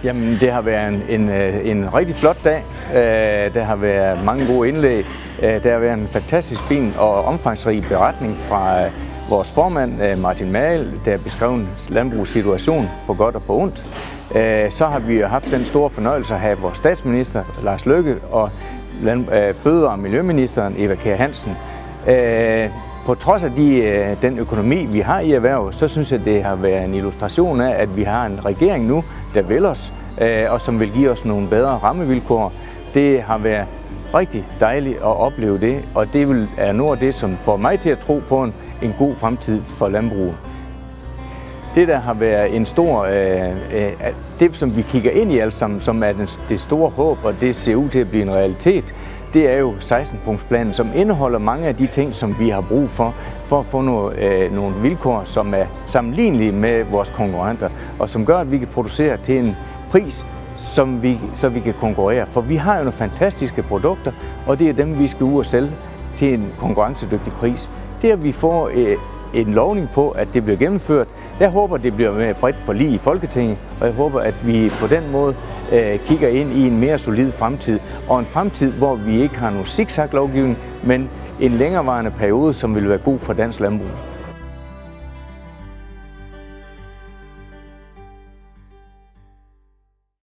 Jamen, det har været en rigtig flot dag. Der har været mange gode indlæg. Der har været en fantastisk fin og omfangsrig beretning fra vores formand, Martin Magel, der har beskrevet landbrugets situation på godt og på ondt. Så har vi haft den store fornøjelse at have vores statsminister, Lars Løkke, og fødevare- og miljøministeren, Eva Kjer Hansen. På trods af den økonomi, vi har i erhvervet, så synes jeg, det har været en illustration af, at vi har en regering nu, der vil os, og som vil give os nogle bedre rammevilkår. Det har været rigtig dejligt at opleve det, og det er noget af det, som får mig til at tro på en god fremtid for landbruget. Det, der har været en stor, det som vi kigger ind i alt sammen, som er det store håb, og det ser ud til at blive en realitet, det er jo 16-punktsplanen, som indeholder mange af de ting, som vi har brug for at få nogle vilkår, som er sammenlignelige med vores konkurrenter, og som gør, at vi kan producere til en pris, så vi kan konkurrere. For vi har jo nogle fantastiske produkter, og det er dem, vi skal ud og sælge til en konkurrencedygtig pris. Det er, at vi får en lovning på, at det bliver gennemført. Jeg håber, det bliver med bredt forlig i Folketinget, og jeg håber, at vi på den måde kigger ind i en mere solid fremtid, og en fremtid, hvor vi ikke har nogen zigzag-lovgivning, men en længerevarende periode, som vil være god for dansk landbrug.